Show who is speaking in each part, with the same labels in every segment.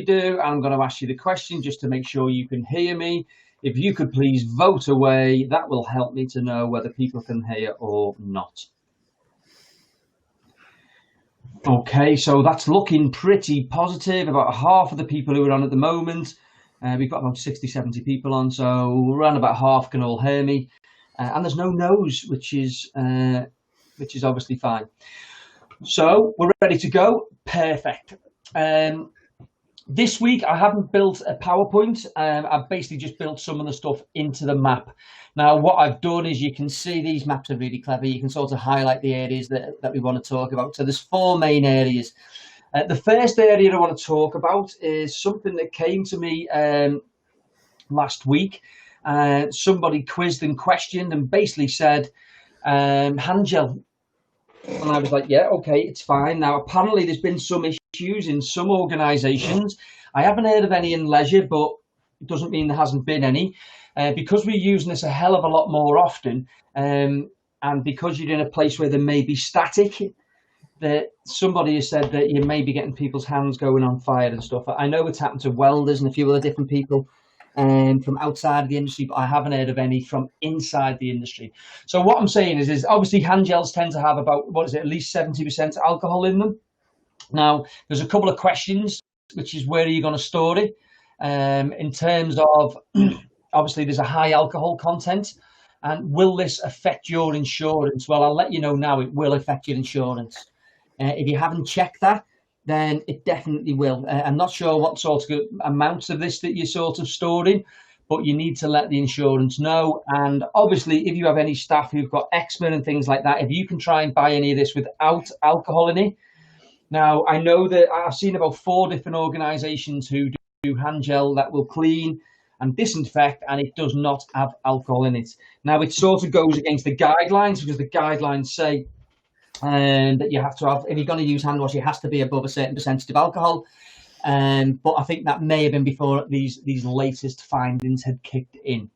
Speaker 1: do, I'm going to ask you the question just to make sure you can hear me. If you could please vote away, that will help me to know whether people can hear or not. Okay, so that's looking pretty positive. About half of the people who are on at the moment, we've got about 60, 70 people on, so around about half can all hear me. And there's no no's, which is obviously fine. So we're ready to go. Perfect. This week I haven't built a PowerPoint. I've basically just built some of the stuff into the map. Now what I've done is, you can see these maps are really clever. You can sort of highlight the areas that we want to talk about. So there's 4 main areas. The first area I want to talk about is something that came to me last week. Somebody quizzed and questioned and basically said hand gel. And I was like, yeah, okay, it's fine. Now, apparently there's been some issues in some organisations. I haven't heard of any in leisure, but it doesn't mean there hasn't been any. Because we're using this a hell of a lot more often, and because you're in a place where there may be static, that somebody has said that you may be getting people's hands going on fire and stuff. I know it's happened to welders and a few other different people from outside of the industry, but I haven't heard of any from inside the industry. So what I'm saying is obviously hand gels tend to have about, at least 70% alcohol in them. Now, there's a couple of questions, which is where are you going to store it? In terms of, obviously there's a high alcohol content, and will this affect your insurance? Well, I'll let you know now, it will affect your insurance. If you haven't checked that, then it definitely will. I'm not sure what sort of amounts of this that you're sort of storing, but you need to let the insurance know. And obviously, if you have any staff who've got eczema and things like that, if you can try and buy any of this without alcohol in it. Now, I know that I've seen about 4 different organisations who do hand gel that will clean and disinfect, and it does not have alcohol in it. Now, it sort of goes against the guidelines, because the guidelines say that you have to have, if you're going to use hand wash, it has to be above a certain percentage of alcohol. But I think that may have been before these latest findings had kicked in.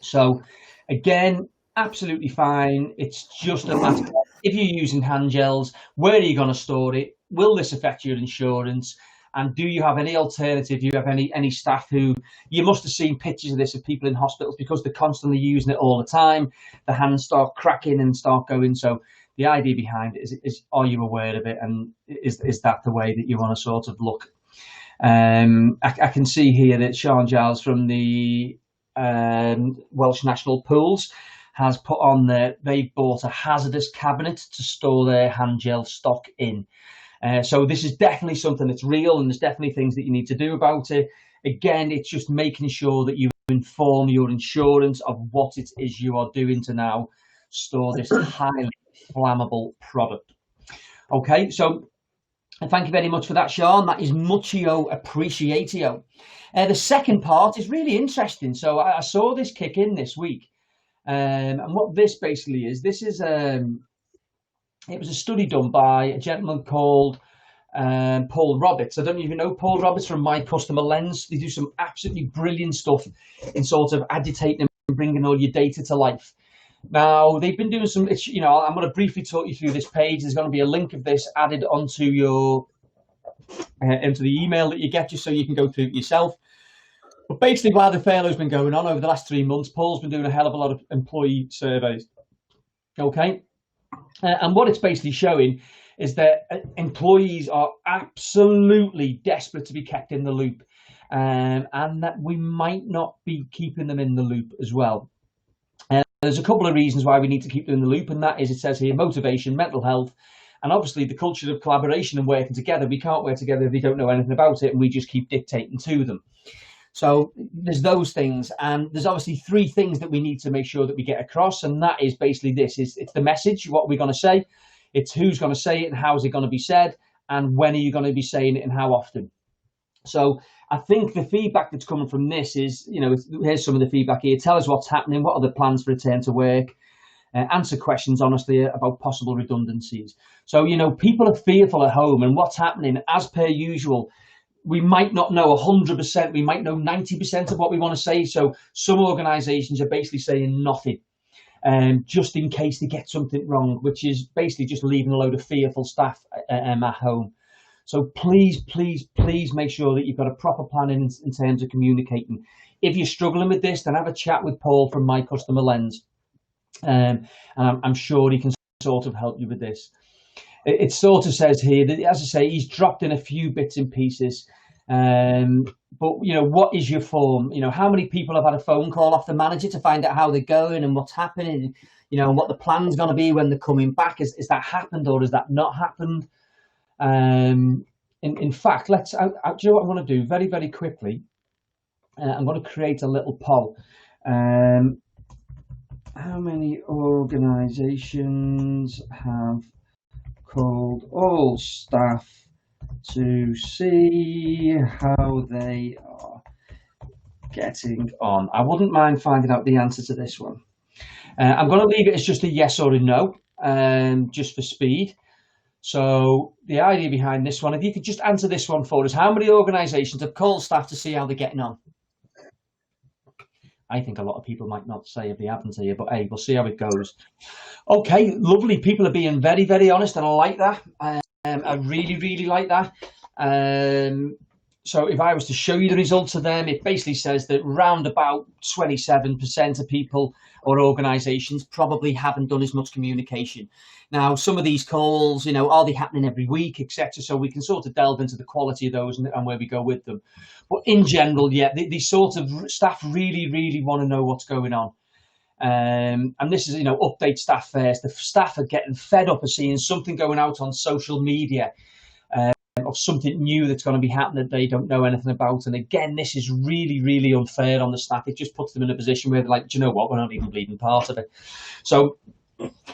Speaker 1: So again, absolutely fine. It's just a matter of, if you're using hand gels, where are you going to store it? Will this affect your insurance? And do you have any alternative? Do you have any staff who, you must have seen pictures of this, of people in hospitals, because they're constantly using it all the time, the hands start cracking and start going. So the idea behind it is are you aware of it, and is that the way that you want to sort of look? I can see here that Sean Giles from the Welsh National Pools has put on there, they bought a hazardous cabinet to store their hand gel stock in. So this is definitely something that's real, and there's definitely things that you need to do about it. Again, it's just making sure that you inform your insurance of what it is you are doing to now store this highly flammable product. Okay, so thank you very much for that, Sean. That is muchio appreciatio. The second part is really interesting. So I saw this kick in this week, and what this basically is, this is it was a study done by a gentleman called Paul Roberts. I don't even know Paul Roberts from My Customer Lens. They do some absolutely brilliant stuff in sort of agitating and bringing all your data to life. Now, they've been doing some, I'm going to briefly talk you through this page. There's going to be a link of this added onto your, into the email that you get, just so you can go through it yourself. But basically, while the furlough's been going on over the last 3 months, Paul's been doing a hell of a lot of employee surveys. Okay. And what it's basically showing is that employees are absolutely desperate to be kept in the loop, and that we might not be keeping them in the loop as well. There's a couple of reasons why we need to keep them in the loop, and that is, it says here, motivation, mental health, and obviously the culture of collaboration and working together. We can't work together if they don't know anything about it, and we just keep dictating to them. So there's those things, and there's obviously 3 things that we need to make sure that we get across, and that is basically this: it's the message, what we're going to say, it's who's going to say it and how is it going to be said, and when are you going to be saying it and how often. So I think the feedback that's coming from this is, here's some of the feedback here. Tell us what's happening, what are the plans for return to work, answer questions honestly about possible redundancies. So, people are fearful at home, and what's happening, as per usual, we might not know 100%, we might know 90% of what we want to say. So some organisations are basically saying nothing, just in case they get something wrong, which is basically just leaving a load of fearful staff at home. So please, please, please make sure that you've got a proper plan in terms of communicating. If you're struggling with this, then have a chat with Paul from My Customer Lens, and I'm sure he can sort of help you with this. It sort of says here that, as I say, he's dropped in a few bits and pieces. But what is your form? How many people have had a phone call off the manager to find out how they're going and what's happening? And what the plan's going to be when they're coming back. Is that happened or has that not happened? In fact, do you know what I'm going to do very, very quickly? I'm going to create a little poll. How many organisations have called all staff to see how they are getting on? I wouldn't mind finding out the answer to this one. I'm going to leave it as just a yes or a no, just for speed. So the idea behind this one, if you could just answer this one for us: how many organisations have called staff to see how they're getting on? I think a lot of people might not say if they haven't here, but hey, we'll see how it goes. Okay, lovely. People are being very, very honest, and I like that. I really, really like that. So if I was to show you the results of them, it basically says that round about 27% of people or organisations probably haven't done as much communication. Now, some of these calls, are they happening every week, etc. So we can sort of delve into the quality of those and where we go with them. But in general, yeah, these sort of staff really, really want to know what's going on. And this is, update staff first. The staff are getting fed up of seeing something going out on social media, of something new that's going to be happening that they don't know anything about. And again, this is really, really unfair on the staff. It just puts them in a position where they're like, do you know what? We're not even bleeding part of it. So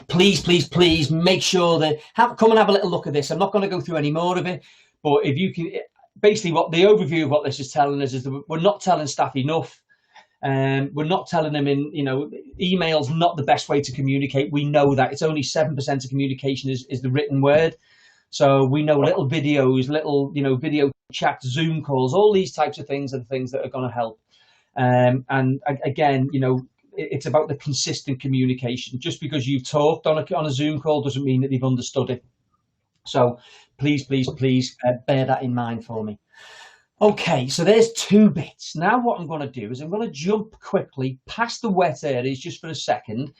Speaker 1: please, please, please make sure that come and have a little look at this. I'm not going to go through any more of it, but if you can, basically what the overview of what this is telling us is that we're not telling staff enough. We're not telling them email's not the best way to communicate. We know that it's only 7% of communication is the written word. So we know little videos, video chat, Zoom calls, all these types of things are the things that are going to help. And again, it's about the consistent communication. Just because you've talked on a Zoom call doesn't mean that they've understood it. So please, please, please bear that in mind for me. Okay, so there's 2 bits. Now what I'm going to do is I'm going to jump quickly past the wet areas just for a second,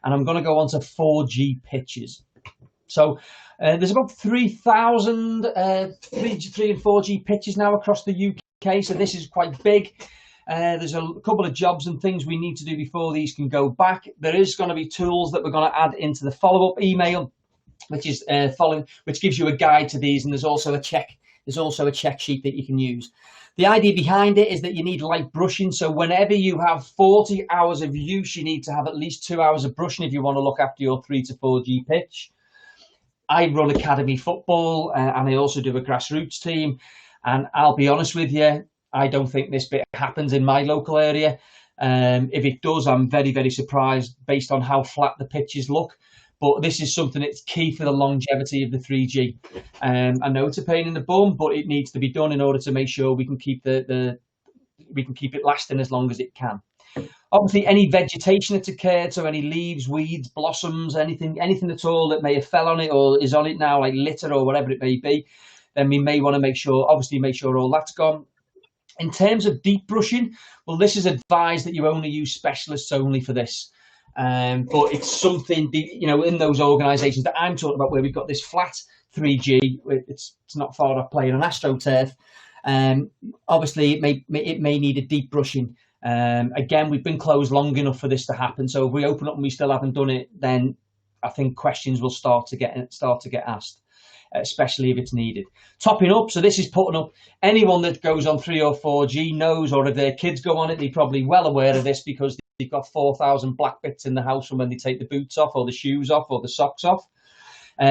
Speaker 1: and I'm going to go on to 4G pitches. So there's about 3,000 3 and 4G pitches now across the UK, so this is quite big. There's a couple of jobs and things we need to do before these can go back. There is going to be tools that we're going to add into the follow-up email, which is which gives you a guide to these, and there's also a check sheet that you can use. The idea behind it is that you need light brushing. So whenever you have 40 hours of use, you need to have at least 2 hours of brushing if you want to look after your 3 to 4G pitch. I run academy football and I also do a grassroots team. And I'll be honest with you, I don't think this bit happens in my local area. If it does, I'm very, very surprised based on how flat the pitches look. But this is something that's key for the longevity of the 3G. I know it's a pain in the bum, but it needs to be done in order to make sure we can keep we can keep it lasting as long as it can. Obviously, any vegetation that's occurred, so any leaves, weeds, blossoms, anything at all that may have fell on it or is on it now, like litter or whatever it may be, then we may want to make sure all that's gone. In terms of deep brushing, well, this is advised that you only use specialists only for this. But it's something, in those organisations that I'm talking about where we've got this flat 3G, it's not far off playing on AstroTurf. Obviously, it may need a deep brushing. Again, we've been closed long enough for this to happen. So if we open up and we still haven't done it, then I think questions will start to get asked, especially if it's needed. Topping up, so this is putting up anyone that goes on 3 or 4G knows, or if their kids go on it, they're probably well aware of this because they've got 4,000 black bits in the house from when they take the boots off or the shoes off or the socks off.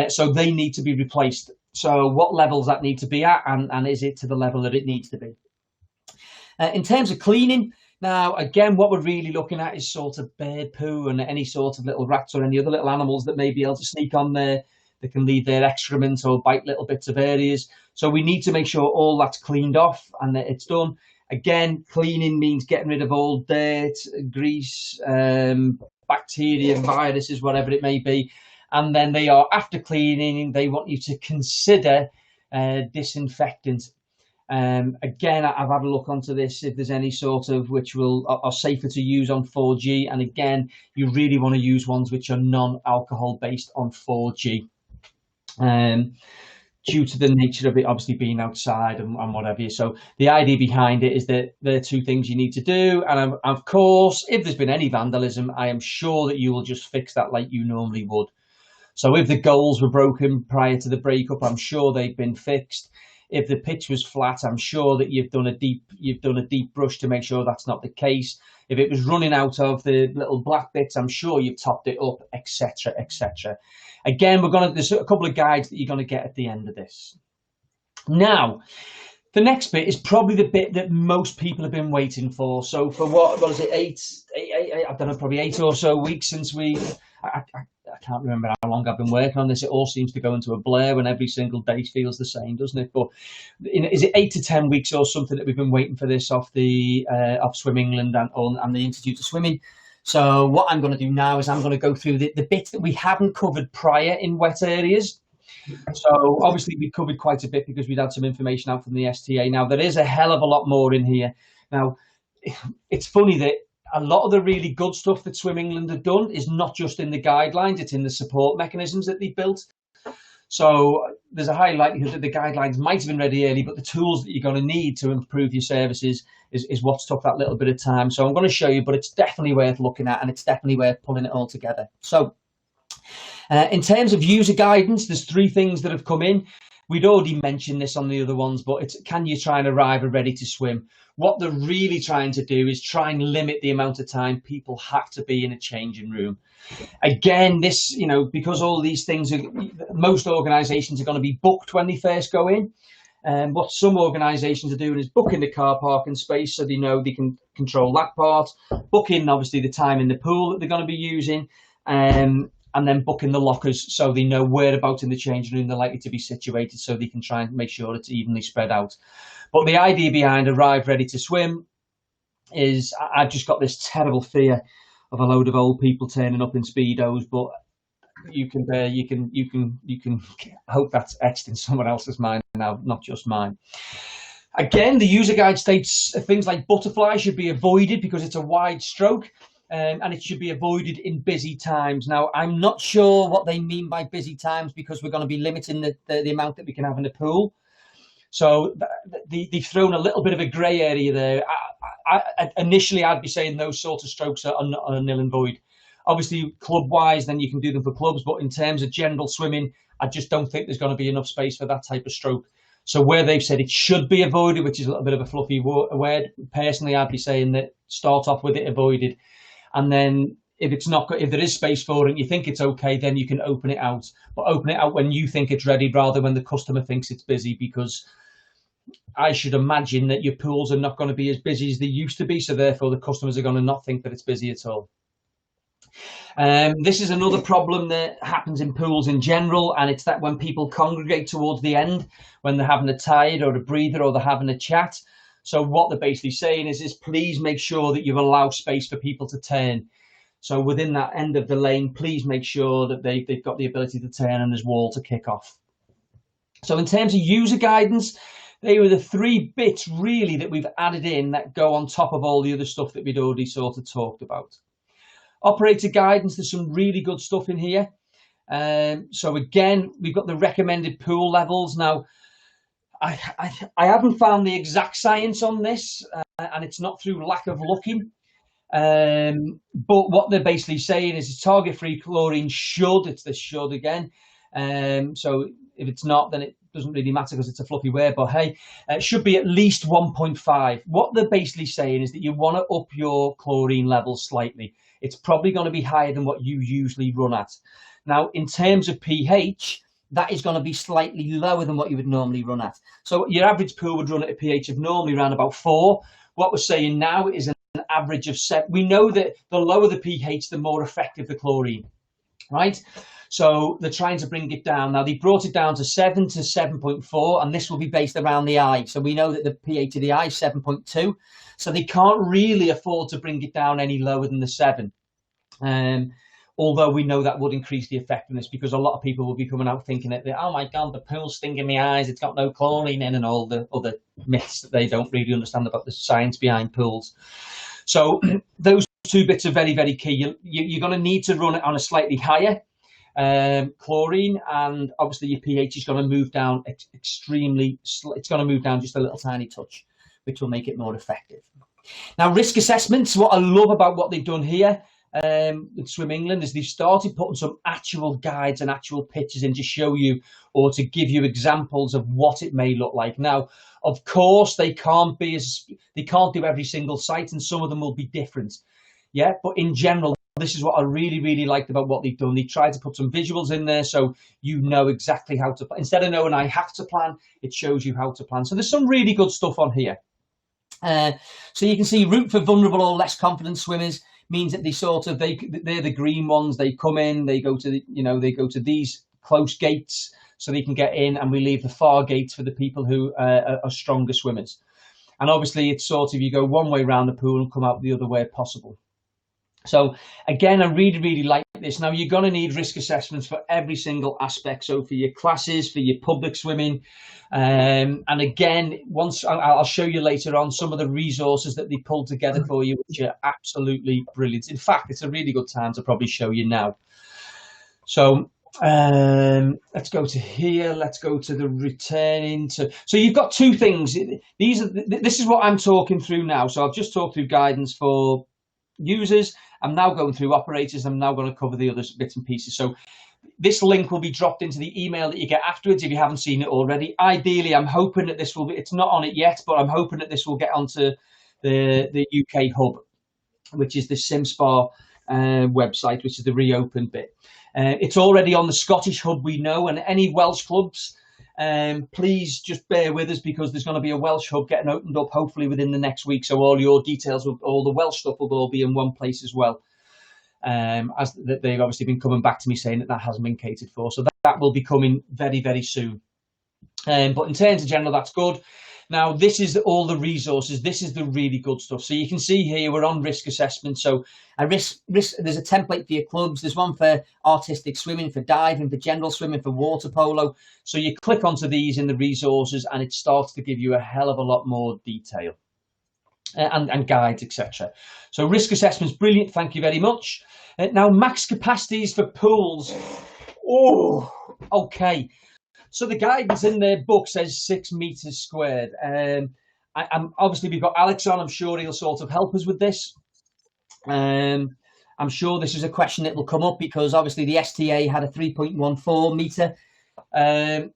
Speaker 1: So they need to be replaced. So what levels that need to be at, and is it to the level that it needs to be? In terms of cleaning, now, again, what we're really looking at is sort of bird poo and any sort of little rats or any other little animals that may be able to sneak on there. They can leave their excrement or bite little bits of areas. So we need to make sure all that's cleaned off and that it's done. Again, cleaning means getting rid of all dirt, grease, bacteria, viruses, whatever it may be. And then after cleaning, they want you to consider disinfectant. Again, I've had a look onto this, if there's any sort of which are safer to use on 4G. And again, you really want to use ones which are non-alcohol based on 4G. Due to the nature of it obviously being outside and whatever. So the idea behind it is that there are two things you need to do. And of course, if there's been any vandalism, I am sure that you will just fix that like you normally would. So if the goals were broken prior to the breakup, I'm sure they've been fixed. If the pitch was flat, I'm sure that you've done a deep brush to make sure that's not the case. If it was running out of the little black bits, I'm sure you've topped it up, etc., etc. Again, there's a couple of guides that you're going to get at the end of this. Now, the next bit is probably the bit that most people have been waiting for. So for what is it, eight, I don't know, probably 8 or so weeks since I can't remember how long I've been working on this. It all seems to go into a blur when every single day feels the same, doesn't it? But is it 8 to 10 weeks or something that we've been waiting for this off Swim England and the Institute of Swimming? So what I'm going to do now is I'm going to go through the bits that we haven't covered prior in wet areas. So obviously we covered quite a bit because we'd had some information out from the STA. Now there is a hell of a lot more in here. Now it's funny that a lot of the really good stuff that Swim England have done is not just in the guidelines, it's in the support mechanisms that they built. So there's a high likelihood that the guidelines might have been ready early, but the tools that you're going to need to improve your services is what's took that little bit of time. So I'm going to show you, but it's definitely worth looking at and it's definitely worth pulling it all together. So in terms of user guidance, there's 3 things that have come in. We'd already mentioned this on the other ones, but it's can you try and arrive at ready to swim? What they're really trying to do is try and limit the amount of time people have to be in a changing room. Again, this, because all these things most organisations are going to be booked when they first go in. And what some organisations are doing is booking the car parking space so they know they can control that part, booking obviously the time in the pool that they're going to be using, and then booking the lockers so they know whereabouts in the changing room they're likely to be situated so they can try and make sure it's evenly spread out. But the idea behind arrive ready to swim is I've just got this terrible fear of a load of old people turning up in Speedos, but you can hope that's etched in someone else's mind now, not just mine. Again, the user guide states things like butterfly should be avoided because it's a wide stroke. And it should be avoided in busy times. Now, I'm not sure what they mean by busy times because we're going to be limiting the amount that we can have in the pool. So they've thrown a little bit of a grey area there. Initially, I'd be saying those sort of strokes are nil and void. Obviously, club-wise, then you can do them for clubs. But in terms of general swimming, I just don't think there's going to be enough space for that type of stroke. So where they've said it should be avoided, which is a little bit of a fluffy word, personally, I'd be saying that start off with it avoided. And then if there is space for it and you think it's okay, then you can open it out. But open it out when you think it's ready rather when the customer thinks it's busy, because I should imagine that your pools are not going to be as busy as they used to be. So therefore, the customers are going to not think that it's busy at all. This is another problem that happens in pools in general, and it's that when people congregate towards the end, when they're having a tide or a breather or they're having a chat. So what they're basically saying is please make sure that you allow space for people to turn. So within that end of the lane, please make sure that they've got the ability to turn and there's wall to kick off. So in terms of user guidance, they were the 3 bits really that we've added in that go on top of all the other stuff that we'd already sort of talked about. Operator guidance, there's some really good stuff in here. So again, we've got the recommended pool levels. Now, I haven't found the exact science on this, and it's not through lack of looking. But what they're basically saying is target-free chlorine should, it's the should again. So if it's not, then it doesn't really matter because it's a fluffy word, but hey, it should be at least 1.5. What they're basically saying is that you want to up your chlorine levels slightly. It's probably going to be higher than what you usually run at. Now, in terms of pH, that is going to be slightly lower than what you would normally run at. So your average pool would run at a pH of normally around about 4. What we're saying now is an average of 7. We know that the lower the pH, the more effective the chlorine, right? So they're trying to bring it down. Now, they brought it down to 7 to 7.4, and this will be based around the eye. So we know that the pH of the eye is 7.2. So they can't really afford to bring it down any lower than the 7. although we know that would increase the effectiveness, because a lot of people will be coming out thinking that, oh my God, the pool's stinging my eyes, it's got no chlorine in, and all the other myths that they don't really understand about the science behind pools. So those two bits are very, very key. You're going to need to run it on a slightly higher chlorine, and obviously your pH is going to move down extremely. It's going to move down just a little tiny touch, which will make it more effective. Now, risk assessments. What I love about what they've done here with Swim England is they've started putting some actual guides and actual pictures in to show you, or to give you examples of what it may look like. Now, of course, they can't do every single site, and some of them will be different. Yeah, but in general, this is what I really, really liked about what they've done. They tried to put some visuals in there so you know exactly how to plan. Instead of knowing I have to plan, it shows you how to plan. So there's some really good stuff on here. So you can see route for vulnerable or less confident swimmers means that they're the green ones. They come in, they go to these close gates so they can get in, and we leave the far gates for the people who are stronger swimmers. And obviously it's sort of, you go one way around the pool and come out the other way if possible. So again, I really, really like this. Now, you're going to need risk assessments for every single aspect. So for your classes, for your public swimming. And again, once I'll show you later on some of the resources that they pulled together for you, which are absolutely brilliant. In fact, it's a really good time to probably show you now. So let's go to here. Let's go to the returning to. So you've got two things. This is what I'm talking through now. So I've just talked through guidance for users. I'm now going through operators. I'm now going to cover the other bits and pieces. So this link will be dropped into the email that you get afterwards if you haven't seen it already. Ideally, I'm hoping that this will be, it's not on it yet, but I'm hoping that this will get onto the UK hub, which is the SimSpa website, which is the reopened bit. It's already on the Scottish hub, we know, and any Welsh clubs, please just bear with us, because there's going to be a Welsh hub getting opened up hopefully within the next week. So all your details, all the Welsh stuff will all be in one place as well. As they've obviously been coming back to me saying that hasn't been catered for. So that will be coming very, very soon. But in terms of general, that's good. Now, this is all the resources. This is the really good stuff. So you can see here, we're on risk assessment. So there's a template for your clubs. There's one for artistic swimming, for diving, for general swimming, for water polo. So you click onto these in the resources, and it starts to give you a hell of a lot more detail and guides, etc. So risk assessment's brilliant. Thank you very much. Now, max capacities for pools. Oh, okay. So the guidance in their book says 6 meters squared. I'm obviously, we've got Alex on. I'm sure he'll sort of help us with this. I'm sure this is a question that will come up, because obviously the STA had a 3.14 meter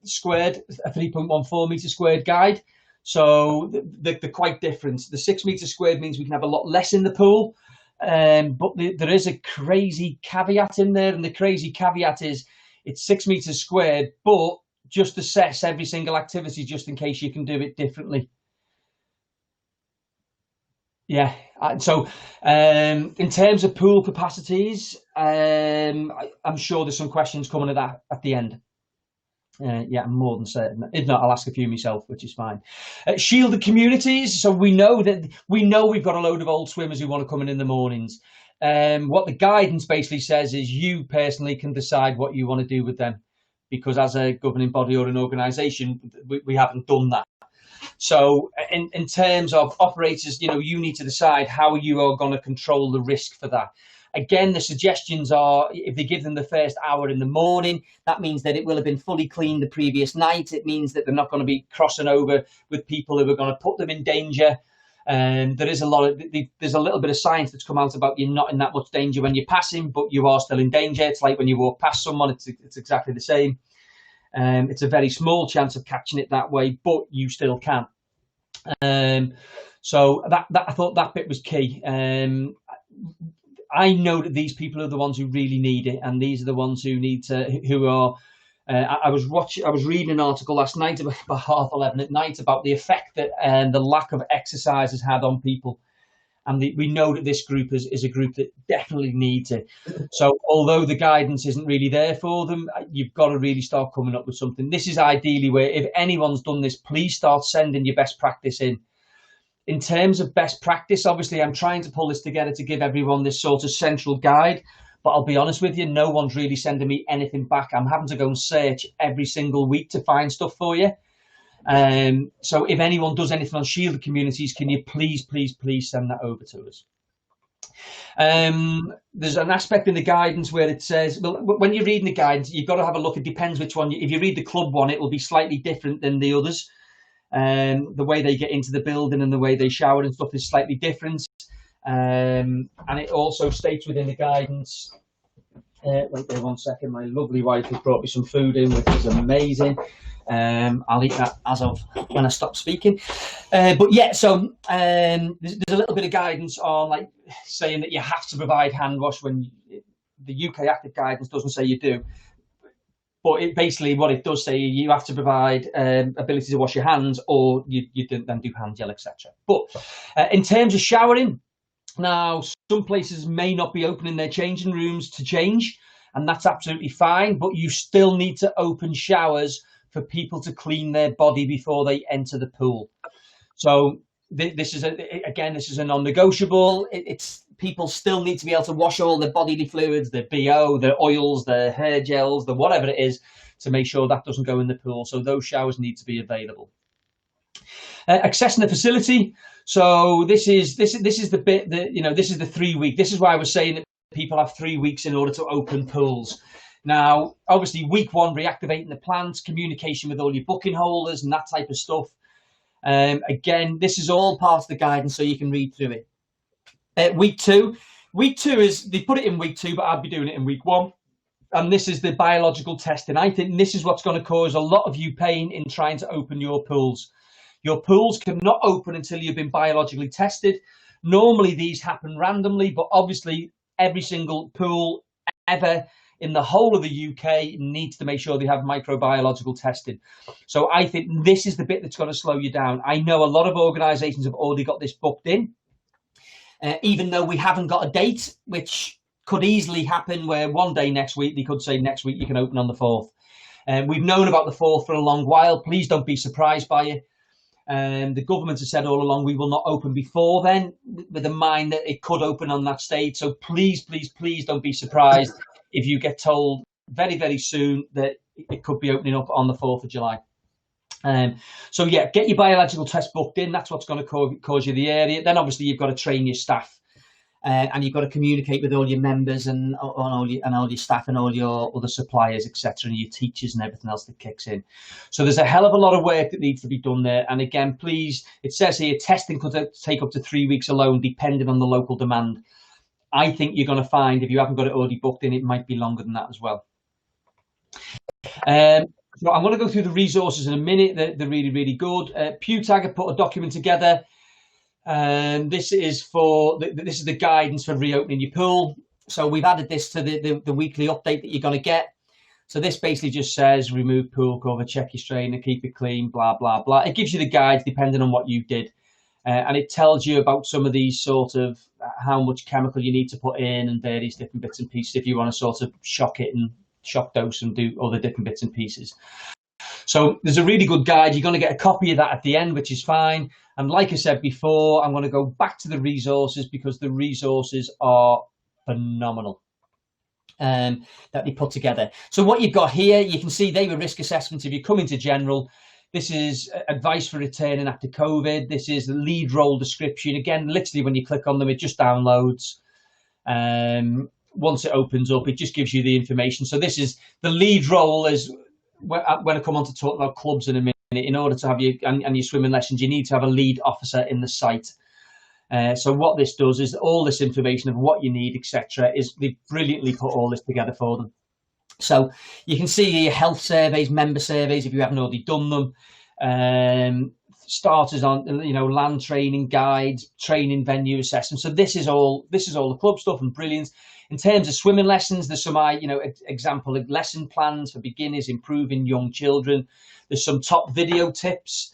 Speaker 1: squared, a 3.14 meter squared guide. So they're quite different. The 6 meters squared means we can have a lot less in the pool. But there is a crazy caveat in there, and the crazy caveat is it's 6 meters squared, but just assess every single activity just in case you can do it differently. Yeah, so in terms of pool capacities, I'm sure there's some questions coming at that at the end. Yeah, I'm more than certain. If not, I'll ask a few myself, which is fine. Shielded communities. So we know we've got a load of old swimmers who want to come in the mornings. What the guidance basically says is you personally can decide what you want to do with them, because as a governing body or an organisation, we haven't done that. So in terms of operators, you need to decide how you are going to control the risk for that. Again, the suggestions are, if they give them the first hour in the morning, that means that it will have been fully cleaned the previous night. It means that they're not going to be crossing over with people who are going to put them in danger. There's a little bit of science that's come out about you're not in that much danger when you're passing, but you are still in danger. It's like when you walk past someone, it's exactly the same. It's a very small chance of catching it that way, but you still can. So that I thought that bit was key. I know that these people are the ones who really need it, and these are the ones who need to, who are. I was reading an article last night about 11:30 at night about the effect that the lack of exercise has had on people, and we know that this group is a group that definitely needs it. So although the guidance isn't really there for them, you've got to really start coming up with something. This is ideally where, if anyone's done this, please start sending your best practice in. In terms of best practice, obviously, I'm trying to pull this together to give everyone this sort of central guide. but I'll be honest with you, no one's really sending me anything back. I'm having to go and search every single week to find stuff for you. So if anyone does anything on shielded communities, can you please send that over to us? There's an aspect in the guidance where it says, well, when you're reading the guidance, you've got to have a look. It depends which one. If you read the club one, it will be slightly different than the others. The way they get into the building and the way they shower and stuff is slightly different. And it also states within the guidance, wait there 1 second, my lovely wife has brought me some food in, which is amazing. I'll eat that as of when I stop speaking. But yeah, so there's a little bit of guidance on like saying that you have to provide hand wash when the UK active guidance doesn't say you do. But it basically what it does say, you have to provide ability to wash your hands, or you then do hand gel, etc. But in terms of showering, now some places may not be opening their changing rooms to change, and that's absolutely fine. But you still need to open showers for people to clean their body before they enter the pool. So this is a non-negotiable. It's people still need to be able to wash all their bodily fluids, their BO, their oils, their hair gels, the whatever it is, to make sure that doesn't go in the pool. So those showers need to be available. Accessing the facility. So this is the bit that, this is the 3 week. This is why I was saying that people have 3 weeks in order to open pools. Now, obviously, week 1, reactivating the plants, communication with all your booking holders and that type of stuff. Again, this is all part of the guidance, so you can read through it. Week 2 is, they put it in week 2, but I'd be doing it in week 1. And this is the biological testing. I think this is what's going to cause a lot of you pain in trying to open your pools. Your pools cannot open until you've been biologically tested. Normally, these happen randomly, but obviously, every single pool ever in the whole of the UK needs to make sure they have microbiological testing. So I think this is the bit that's going to slow you down. I know a lot of organisations have already got this booked in, even though we haven't got a date, which could easily happen where one day next week, they could say next week you can open on the 4th. We've known about the 4th for a long while. Please don't be surprised by it. The government has said all along we will not open before then, with in mind that it could open on that stage. So please don't be surprised if you get told very, very soon that it could be opening up on the 4th of July. So yeah, get your biological test booked in. That's what's going to cause you the area. Then obviously you've got to train your staff, and you've got to communicate with all your members and all your staff and all your other suppliers, etc., and your teachers and everything else that kicks in. So there's a hell of a lot of work that needs to be done there. And again, please, it says here testing could take up to 3 weeks alone, depending on the local demand. I think you're going to find, if you haven't got it already booked in, it might be longer than that as well. So I'm going to go through the resources in a minute. They're really, really good. PewTag have put a document together. This is the guidance for reopening your pool. So we've added this to the weekly update that you're going to get. So this basically just says remove pool cover, check your strainer, keep it clean, blah, blah, blah. It gives you the guides depending on what you did. And it tells you about some of these sort of how much chemical you need to put in and various different bits and pieces if you want to sort of shock dose and do other different bits and pieces. So there's a really good guide. You're going to get a copy of that at the end, which is fine. And like I said before, I'm going to go back to the resources because the resources are phenomenal that they put together. So what you've got here, you can see they were risk assessments if you come into general. This is advice for returning after COVID. This is the lead role description. Again, literally when you click on them, it just downloads. Once it opens up, it just gives you the information. So this is the lead role. Is when I come on to talk about clubs in a minute. In order to have your swimming lessons, you need to have a lead officer in the site. So what this does is all this information of what you need, etc., is they've brilliantly put all this together for them. So you can see your health surveys, member surveys, if you haven't already done them. Starters on, land training guides, training venue assessment. So this is all the club stuff and brilliant. In terms of swimming lessons, there's some example of lesson plans for beginners, improving young children. There's some top video tips.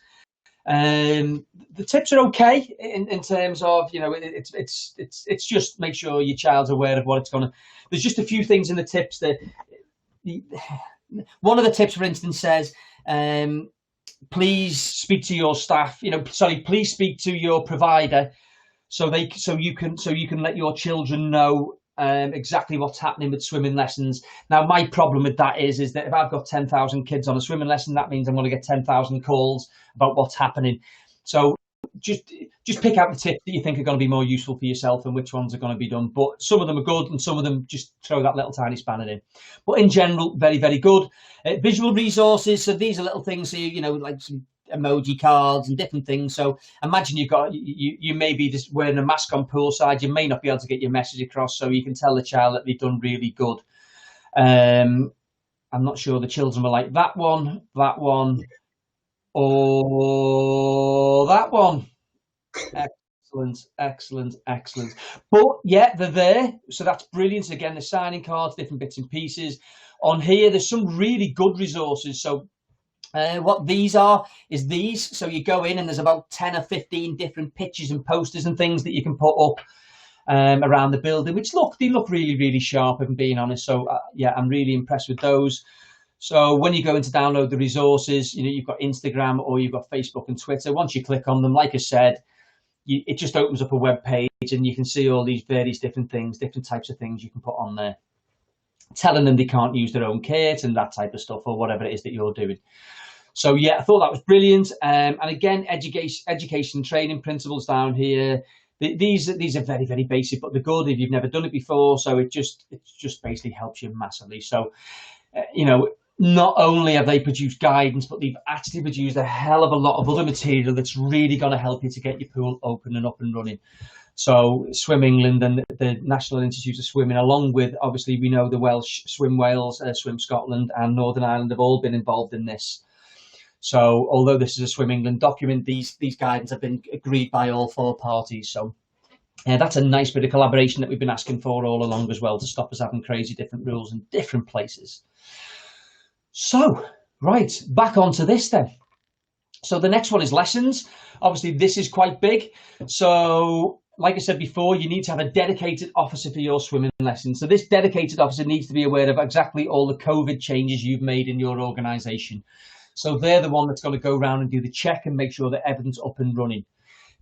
Speaker 1: The tips are okay in terms of it's just make sure your child's aware of what it's going to. There's just a few things in the tips that. One of the tips, for instance, says, please speak to your staff. Please speak to your provider, so you can let your children know exactly what's happening with swimming lessons. Now, my problem with that is that if I've got 10,000 kids on a swimming lesson, that means I'm going to get 10,000 calls about what's happening. So just pick out the tips that you think are going to be more useful for yourself and which ones are going to be done. But some of them are good and some of them just throw that little tiny spanner in. But in general, very, very good. Visual resources. So these are little things, so like some emoji cards and different things. So imagine you may be just wearing a mask on poolside. You may not be able to get your message across, so you can tell the child that they've done really good. I'm not sure the children were like that one, or that one. Excellent. But yeah, they're there, so that's brilliant. Again, the signing cards, different bits and pieces. On here, there's some really good resources. So what these are is these. So you go in and there's about 10 or 15 different pictures and posters and things that you can put up around the building, which they look really, really sharp, if I'm being honest. So yeah, I'm really impressed with those. So when you go in to download the resources, you've got Instagram or you've got Facebook and Twitter. Once you click on them, like I said, it just opens up a web page and you can see all these various different things, different types of things you can put on there, telling them they can't use their own kit and that type of stuff, or whatever it is that you're doing. So yeah, I thought that was brilliant. And again, education training principles down here. These are very, very basic, but they're good if you've never done it before. So it just basically helps you massively. So not only have they produced guidance, but they've actually produced a hell of a lot of other material that's really going to help you to get your pool open and up and running. So Swim England and the National Institute of Swimming, along with, obviously, we know the Welsh Swim Wales, Swim Scotland and Northern Ireland have all been involved in this. So although this is a Swim England document, these guidance have been agreed by all four parties. So that's a nice bit of collaboration that we've been asking for all along as well, to stop us having crazy different rules in different places. So, right, back onto this then. So the next one is lessons. Obviously, this is quite big. So, like I said before, you need to have a dedicated officer for your swimming lessons. So this dedicated officer needs to be aware of exactly all the COVID changes you've made in your organisation. So they're the one that's going to go around and do the check and make sure that everything's up and running.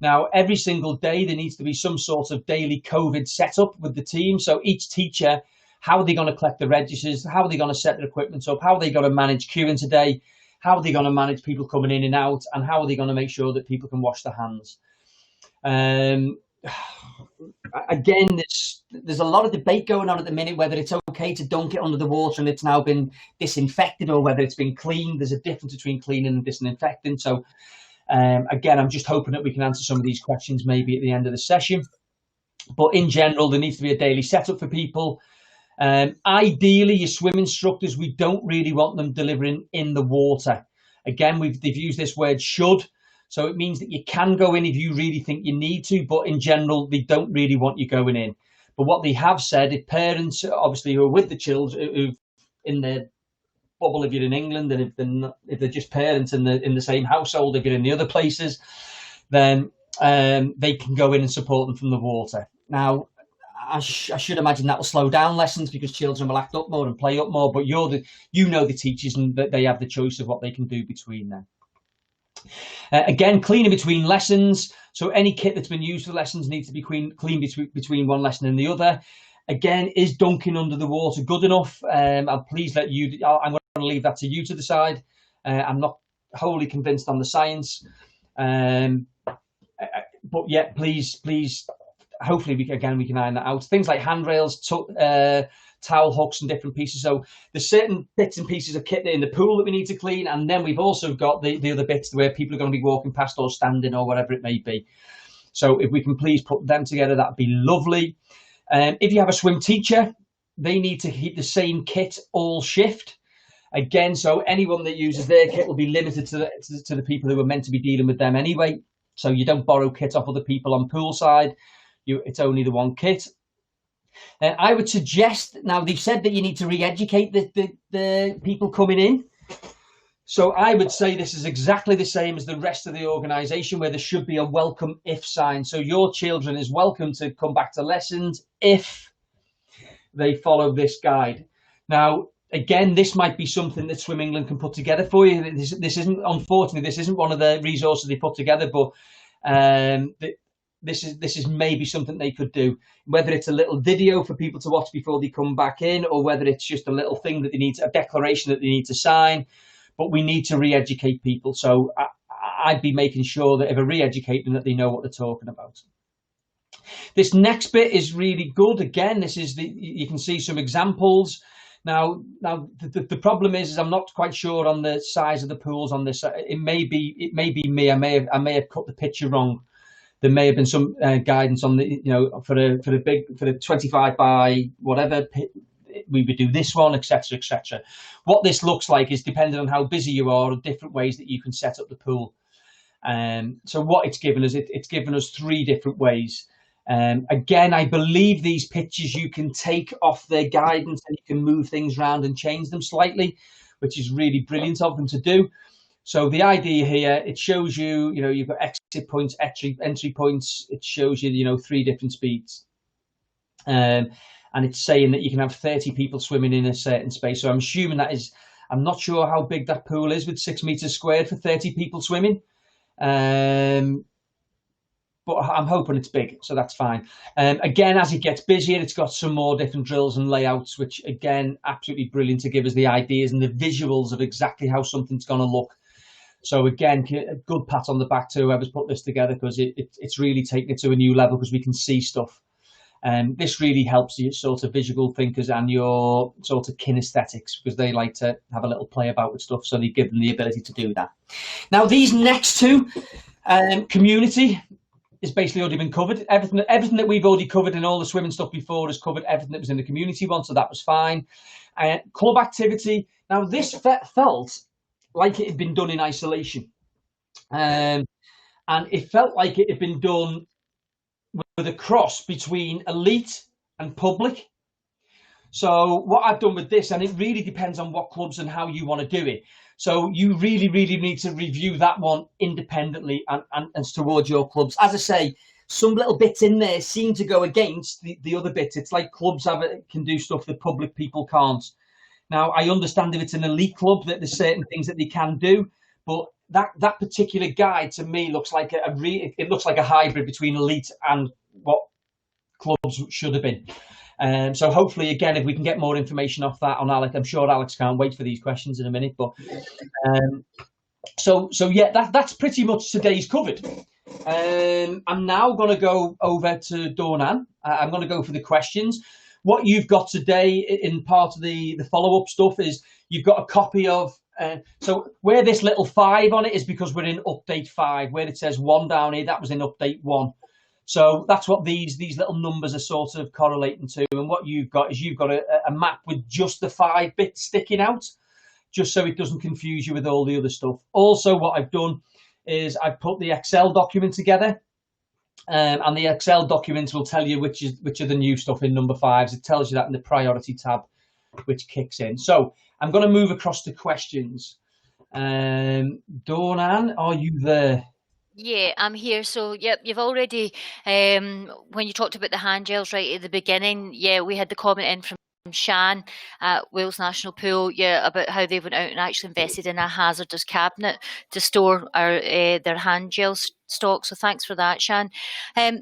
Speaker 1: Now, every single day, there needs to be some sort of daily COVID setup with the team. So each teacher, how are they going to collect the registers? How are they going to set their equipment up? How are they going to manage queuing today? How are they going to manage people coming in and out? And how are they going to make sure that people can wash their hands? Again, there's a lot of debate going on at the minute whether it's okay to dunk it under the water and it's now been disinfected, or whether it's been cleaned. There's a difference between cleaning and disinfecting. So again, I'm just hoping that we can answer some of these questions maybe at the end of the session. But in general, there needs to be a daily setup for people. Ideally, your swim instructors, we don't really want them delivering in the water. Again, they've used this word should. So it means that you can go in if you really think you need to, but in general, they don't really want you going in. But what they have said, if parents, obviously, who are with the children, who in their bubble, if you're in England, and if they're just parents in the same household, if you're in the other places, then they can go in and support them from the water. Now, I should imagine that will slow down lessons because children will act up more and play up more. But the teachers, and that they have the choice of what they can do between them. Again, cleaning between lessons. So any kit that's been used for lessons needs to be clean between one lesson and the other. Again, is dunking under the water good enough? I'm going to leave that to you to decide. I'm not wholly convinced on the science. But yeah, please, hopefully we can iron that out. Things like handrails, towel hooks and different pieces. So there's certain bits and pieces of kit in the pool that we need to clean, and then we've also got the other bits where people are going to be walking past or standing or whatever it may be. So if we can please put them together, that'd be lovely. If you have a swim teacher, they need to keep the same kit all shift. Again, so anyone that uses their kit will be limited to the people who are meant to be dealing with them anyway. So you don't borrow kit off other people on poolside. It's only the one kit. I would suggest, now they've said that you need to re-educate the people coming in. So I would say this is exactly the same as the rest of the organisation, where there should be a welcome if sign. So your children is welcome to come back to lessons if they follow this guide. Now, again, this might be something that Swim England can put together for you. This isn't, unfortunately, this isn't one of the resources they put together, but this is maybe something they could do, whether it's a little video for people to watch before they come back in, or whether it's just a little thing that they need, a declaration that they need to sign. But we need to re-educate people. So I'd be making sure that if I re-educate them, that they know what they're talking about. This next bit is really good. Again, this is you can see some examples. Now the problem is I'm not quite sure on the size of the pools on this. It may be me. I may have cut the picture wrong. There may have been some guidance on the, for the 25 by whatever, we would do this one, etc., etc. What this looks like is depending on how busy you are, different ways that you can set up the pool. So what it's given us, it's given us 3 different ways. Again, I believe these pictures you can take off their guidance and you can move things around and change them slightly, which is really brilliant of them to do. So the idea here, it shows you, you've got exit points, entry points. It shows you, 3 different speeds. And it's saying that you can have 30 people swimming in a certain space. So I'm assuming that is, I'm not sure how big that pool is with 6 meters squared for 30 people swimming. But I'm hoping it's big, so that's fine. Again, as it gets busier, it's got some more different drills and layouts, which again, absolutely brilliant to give us the ideas and the visuals of exactly how something's going to look. So again, a good pat on the back to whoever's put this together, because it's really taken it to a new level because we can see stuff. This really helps your sort of visual thinkers and your sort of kinesthetics, because they like to have a little play about with stuff, so they give them the ability to do that. Now, these next 2, community, is basically already been covered. Everything that we've already covered in all the swimming stuff before has covered everything that was in the community one, so that was fine. Club activity. Now, this felt like it had been done in isolation. And it felt like it had been done with a cross between elite and public. So what I've done with this, and it really depends on what clubs and how you want to do it. So you really, really need to review that one independently and towards your clubs. As I say, some little bits in there seem to go against the other bits. It's like clubs can do stuff that public people can't. Now, I understand if it's an elite club that there's certain things that they can do, but that particular guide to me looks like it looks like a hybrid between elite and what clubs should have been. So hopefully, again, if we can get more information off that on Alex, I'm sure Alex can't wait for these questions in a minute. But so yeah, that's pretty much today's covered. I'm now going to go over to Dornan. I'm going to go for the questions. What you've got today in part of the follow-up stuff is you've got a copy of. So where this little 5 on it is because we're in update 5. Where it says 1 down here, that was in update 1. So that's what these little numbers are sort of correlating to. And what you've got is you've got a map with just the 5 bits sticking out, just so it doesn't confuse you with all the other stuff. Also, what I've done is I've put the Excel document together. And the Excel document will tell you which are the new stuff in number 5s. It tells you that in the priority tab, which kicks in. So I'm going to move across to questions. Dornan, are you there?
Speaker 2: Yeah, I'm here. So, yep, you've already, when you talked about the hand gels right at the beginning, yeah, we had the comment in from Shan at Wales National Pool, yeah, about how they went out and actually invested in a hazardous cabinet to store their hand gel stock. So thanks for that, Shan.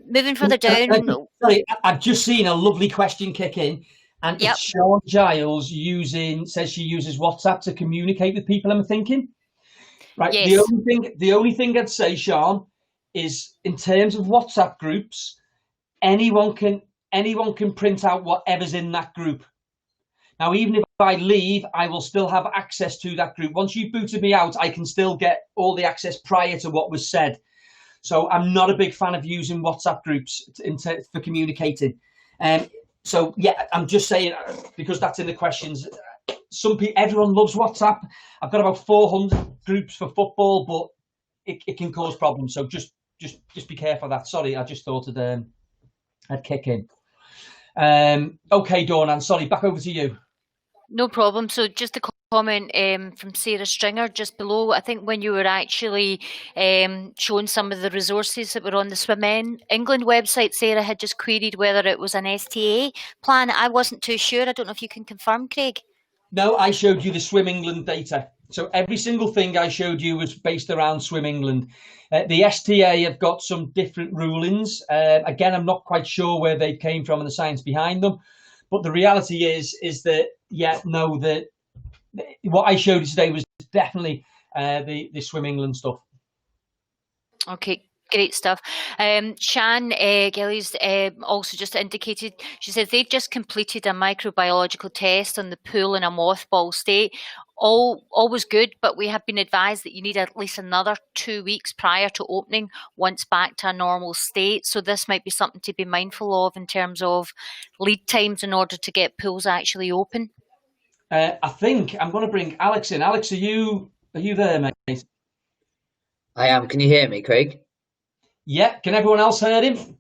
Speaker 2: Moving further down.
Speaker 1: Sorry, I've just seen a lovely question kick in, and it's Sean Giles says she uses WhatsApp to communicate with people. I'm thinking. Right. Yes. The only thing I'd say, Sean, is in terms of WhatsApp groups, anyone can print out whatever's in that group. Now, even if I leave, I will still have access to that group. Once you've booted me out, I can still get all the access prior to what was said. So I'm not a big fan of using WhatsApp groups for communicating. So yeah, I'm just saying, because that's in the questions. Everyone loves WhatsApp. I've got about 400 groups for football, but it can cause problems. So just be careful of that. Sorry, I just thought I'd kick in. Okay, Dornan, sorry, back over to you.
Speaker 2: No problem. So just a comment from Sarah Stringer just below. I think when you were actually showing some of the resources that were on the Swim England website, Sarah had just queried whether it was an STA plan. I wasn't too sure. I don't know if you can confirm, Craig.
Speaker 1: No, I showed you the Swim England data. So every single thing I showed you was based around Swim England. The STA have got some different rulings. Again, I'm not quite sure where they came from and the science behind them. But the reality is that, what I showed you today was definitely the Swim England stuff.
Speaker 2: Okay, great stuff. Shan Gillies also just indicated, she says they've just completed a microbiological test on the pool in a mothball state. All was good, but we have been advised that you need at least another 2 weeks prior to opening once back to a normal state. So this might be something to be mindful of in terms of lead times in order to get pools actually open.
Speaker 1: I think I'm going to bring Alex in. Alex, are you there, mate?
Speaker 3: I am. Can you hear me, Craig?
Speaker 1: Yeah. Can everyone else hear him?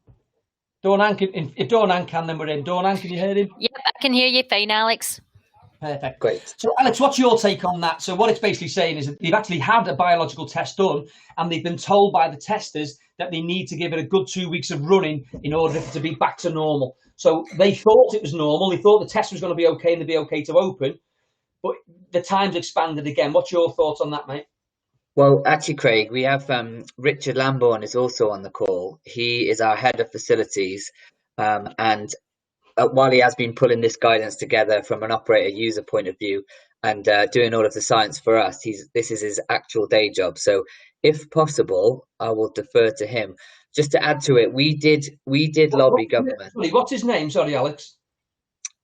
Speaker 1: Dornan can. If Dornan can, then we're in. Dornan, can you hear him?
Speaker 2: Yep, I can hear you fine, Alex.
Speaker 1: Perfect.
Speaker 3: Great.
Speaker 1: So, Alex, what's your take on that? So, what it's basically saying is that they've actually had a biological test done, and they've been told by the testers that they need to give it a good 2 weeks of running in order for it to be back to normal. So, they thought it was normal. They thought the test was going to be okay and they'd be okay to open, but the time's expanded again. What's your thoughts on that, mate?
Speaker 3: Well, actually, Craig, we have Richard Lambourne is also on the call. He is our head of facilities, and while he has been pulling this guidance together from an operator user point of view and doing all of the science for us, this is his actual day job. So, if possible, I will defer to him. Just to add to it, we did lobby government.
Speaker 1: Sorry, what's his name? Sorry, Alex.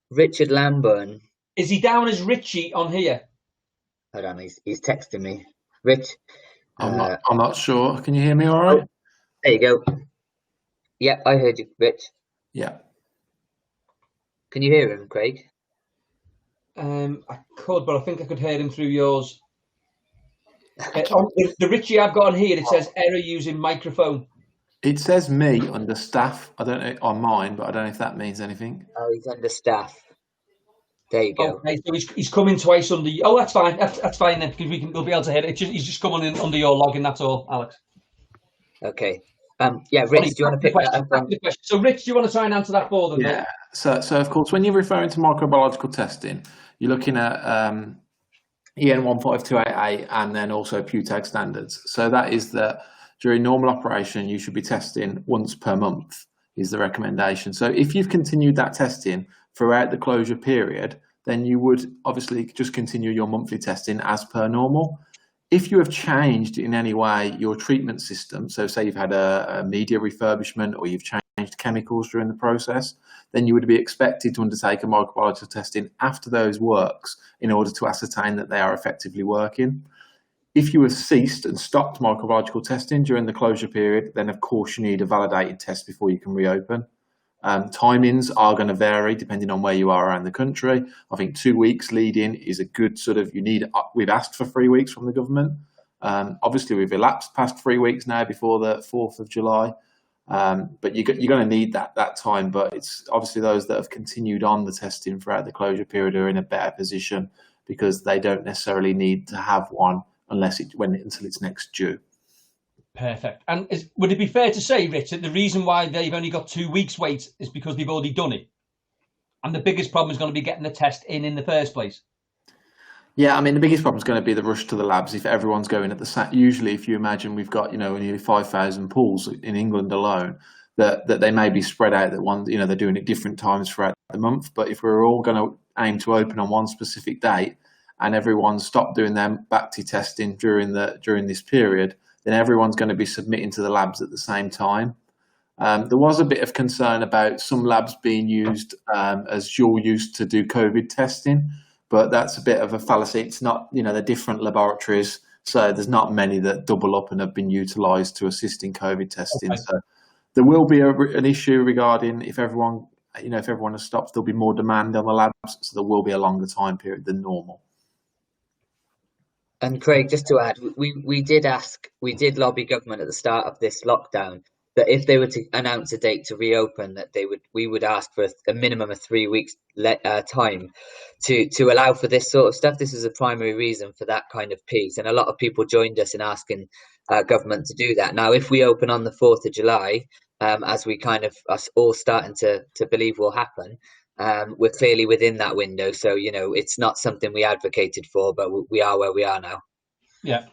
Speaker 3: Richard Lambourne.
Speaker 1: Is he down as Richie on here?
Speaker 3: Hold on, he's texting me. Rich,
Speaker 4: I'm not sure. Can you hear me all right?
Speaker 3: Oh, there you go. Yeah, I heard you, Rich.
Speaker 4: Yeah.
Speaker 3: Can you hear him, Craig?
Speaker 1: I could, but I think I could hear him through yours. The Richie I've got on here, it says error using microphone.
Speaker 4: It says me under staff. I don't know on mine, but I don't know if that means anything.
Speaker 3: Oh, he's under staff. There you go.
Speaker 1: Okay, so he's coming twice under. Oh, that's fine. That's fine then, because we'll be able to hear it. He's just coming in under your login. That's all, Alex.
Speaker 3: Okay. Yeah, Rich, do you want to pick that up?
Speaker 1: So, Rich, do you want to try and answer that for them?
Speaker 4: Yeah. So of course, when you're referring to microbiological testing, you're looking at EN 15288 and then also PUTAG standards. So that is that during normal operation, you should be testing once per month is the recommendation. So if you've continued that testing throughout the closure period, then you would obviously just continue your monthly testing as per normal. If you have changed in any way your treatment system, so say you've had a media refurbishment or you've changed chemicals during the process, then you would be expected to undertake a microbiological testing after those works in order to ascertain that they are effectively working. If you have ceased and stopped microbiological testing during the closure period, then of course you need a validated test before you can reopen. Timings are going to vary depending on where you are around the country. I think 2 weeks lead in is a good sort of, we've asked for 3 weeks from the government. Obviously we've elapsed past 3 weeks now before the 4th of July. But you're going to need that time. But it's obviously those that have continued on the testing throughout the closure period are in a better position because they don't necessarily need to have one until it's next due.
Speaker 1: Perfect. And would it be fair to say, Rich, that the reason why they've only got 2 weeks wait is because they've already done it? And the biggest problem is going to be getting the test in the first place?
Speaker 4: Yeah, I mean, the biggest problem is going to be the rush to the labs. If everyone's going at the same, usually if you imagine we've got, nearly 5,000 pools in England alone, that they may be spread out, that one, they're doing it different times throughout the month. But if we're all going to aim to open on one specific date and everyone stopped doing their BACT testing during this period, then everyone's going to be submitting to the labs at the same time. There was a bit of concern about some labs being used as dual use to do COVID testing, but that's a bit of a fallacy. It's not, they're different laboratories, so there's not many that double up and have been utilised to assist in COVID testing. Okay. So there will be an issue regarding if everyone has stopped, there'll be more demand on the labs, so there will be a longer time period than normal.
Speaker 3: And Craig, just to add, we did lobby government at the start of this lockdown that if they were to announce a date to reopen, that we would ask for a minimum of 3 weeks time to allow for this sort of stuff. This is a primary reason for that kind of piece, and a lot of people joined us in asking government to do that. Now, if we open on the 4th of July, as we kind of us all starting to believe will happen, we're clearly within that window. So, you know, it's not something we advocated for, but we are where we are now.
Speaker 1: Yeah.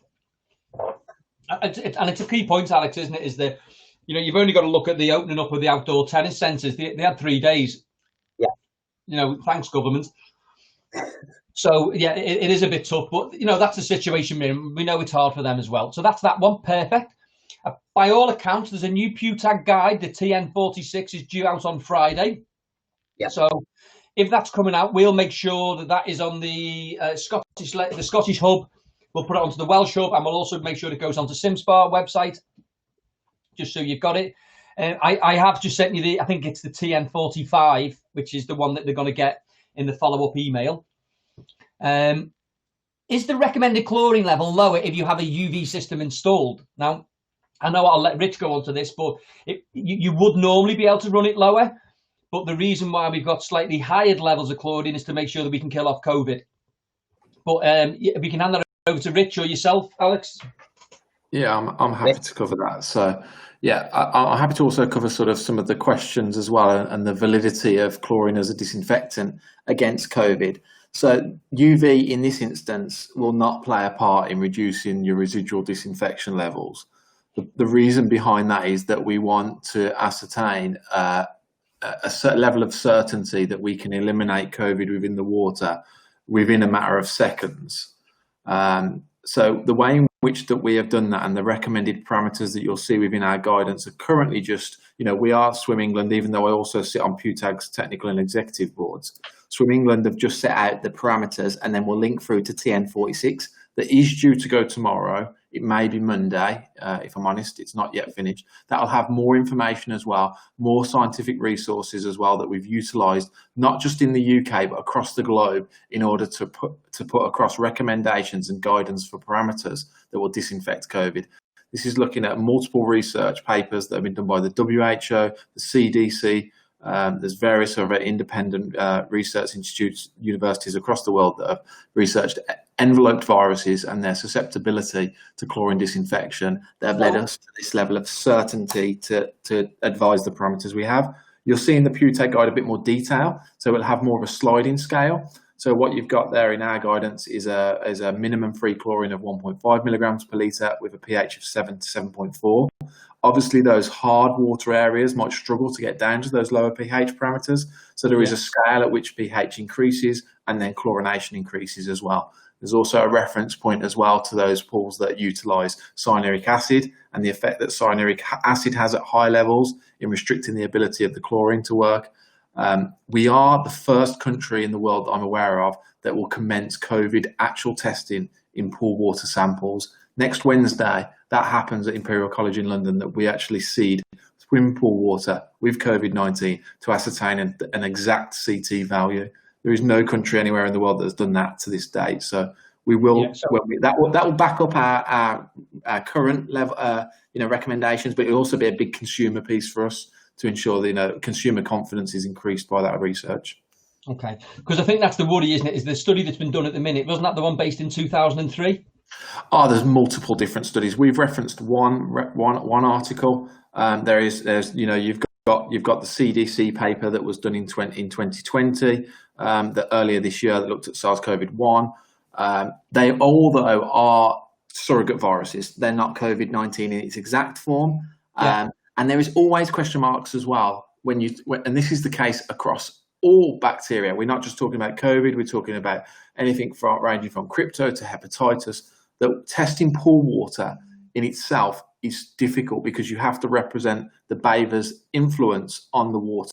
Speaker 1: And it's a key point, Alex, isn't it? Is that, you know, you've only got to look at the opening up of the outdoor tennis centres. They had 3 days.
Speaker 3: Yeah.
Speaker 1: You know, thanks, government. So, yeah, it is a bit tough. But, you know, that's the situation. We know it's hard for them as well. So that's that one. Perfect. By all accounts, there's a new PewTag guide. The TN46 is due out on Friday.
Speaker 3: Yeah.
Speaker 1: So if that's coming out, we'll make sure that that is on the Scottish hub. We'll put it onto the Welsh hub, and we'll also make sure it goes onto SimSpar website, just so you've got it. I have just sent you I think it's the TN45, which is the one that they're going to get in the follow-up email. Is the recommended chlorine level lower if you have a UV system installed? Now, I know I'll let Rich go on to this, but you would normally be able to run it lower. But the reason why we've got slightly higher levels of chlorine is to make sure that we can kill off COVID. But we can hand that over to Rich or yourself, Alex.
Speaker 4: Yeah, I'm happy to cover that. So, yeah, I'm happy to also cover sort of some of the questions as well, and the validity of chlorine as a disinfectant against COVID. So UV in this instance will not play a part in reducing your residual disinfection levels. The reason behind that is that we want to ascertain a certain level of certainty that we can eliminate COVID within the water within a matter of seconds. So the way in which that we have done that, and the recommended parameters that you'll see within our guidance, are currently just, you know, we are Swim England, even though I also sit on PewTag's technical and executive boards. Swim England have just set out the parameters, and then we'll link through to TN46 that is due to go tomorrow. It may be Monday, if I'm honest, it's not yet finished. That'll have more information as well, more scientific resources as well that we've utilised, not just in the UK, but across the globe, in order to put across recommendations and guidance for parameters that will disinfect COVID. This is looking at multiple research papers that have been done by the WHO, the CDC. There's various other independent research institutes, universities across the world that have researched enveloped viruses and their susceptibility to chlorine disinfection that have led us to this level of certainty to advise the parameters we have. You'll see in the PewTag guide a bit more detail, so it'll have more of a sliding scale. So what you've got there in our guidance is a minimum free chlorine of 1.5 milligrams per litre with a pH of 7 to 7.4. Obviously, those hard water areas might struggle to get down to those lower pH parameters. So there is a scale at which pH increases and then chlorination increases as well. There's also a reference point as well to those pools that utilise cyanuric acid and the effect that cyanuric acid has at high levels in restricting the ability of the chlorine to work. We are the first country in the world that I'm aware of that will commence COVID actual testing in pool water samples. Next Wednesday, that happens at Imperial College in London, that we actually seed swimming pool water with COVID-19 to ascertain an exact CT value. There is no country anywhere in the world that has done that to this date. So we will, that will back up our current level, recommendations, but it'll also be a big consumer piece for us to ensure that, consumer confidence is increased by that research. Okay,
Speaker 1: because I think that's the worry, isn't it? Is the study that's been done at the minute, wasn't that the one based in 2003?
Speaker 4: Oh, there's multiple different studies. We've referenced one article. There's you've got the CDC paper that was done in 2020, that earlier this year that looked at SARS-CoV-1. They all though are surrogate viruses. They're not COVID-19 in its exact form. And there is always question marks as well and this is the case across all bacteria. We're not just talking about COVID, we're talking about anything ranging from crypto to hepatitis. That testing pool water in itself is difficult because you have to represent the bather's influence on the water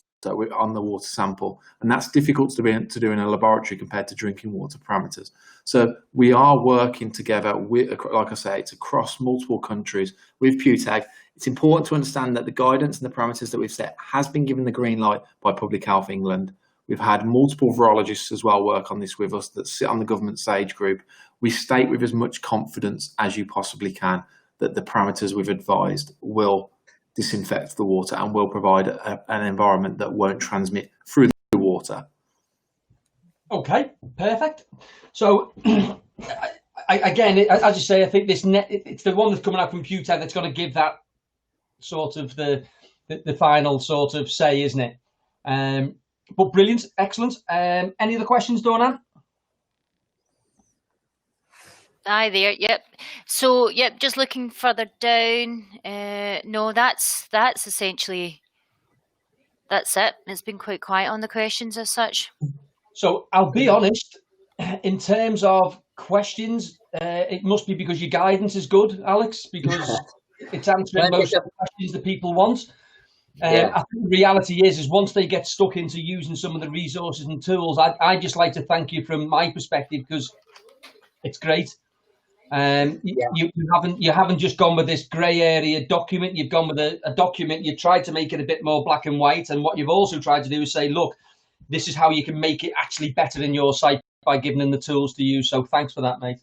Speaker 4: sample, and that's difficult to do in a laboratory compared to drinking water parameters. So we are working together with, like I say, it's across multiple countries with PewTag. It's important to understand that the guidance and the parameters that we've set has been given the green light by Public Health England. We've had multiple virologists as well work on this with us that sit on the government SAGE group. We state with as much confidence as you possibly can that the parameters we've advised will disinfect the water and will provide an environment that won't transmit through the water.
Speaker 1: Okay, perfect. So again, as you say, I think it's the one that's coming out from PewTag that's going to give that sort of the final sort of say, isn't it? But brilliant, excellent. Any other questions, Dornan?
Speaker 2: Aye, there. Yep. So, yep. Just looking further down. No, that's essentially that's it. It's been quite quiet on the questions as such.
Speaker 1: So I'll be honest. In terms of questions, it must be because your guidance is good, Alex, because it's answering most of the questions that people want. I think the reality is once they get stuck into using some of the resources and tools, I just like to thank you from my perspective, because it's great. You haven't just gone with this grey area document. You've gone with a document. You've tried to make it a bit more black and white. And what you've also tried to do is say, look, this is how you can make it actually better in your site by giving them the tools to use. So thanks for that, mate.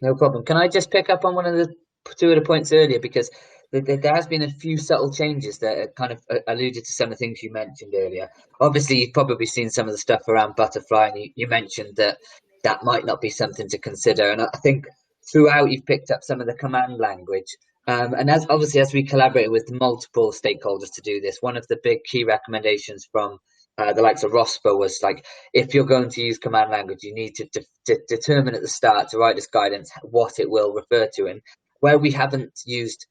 Speaker 3: No problem. Can I just pick up on two of the points earlier, because there has been a few subtle changes that kind of alluded to some of the things you mentioned earlier. Obviously, you've probably seen some of the stuff around butterfly, and you mentioned that might not be something to consider. And I think throughout you've picked up some of the command language. And as we collaborated with multiple stakeholders to do this, one of the big key recommendations from the likes of ROSPA was like, if you're going to use command language, you need to determine at the start to write this guidance what it will refer to. And where we've used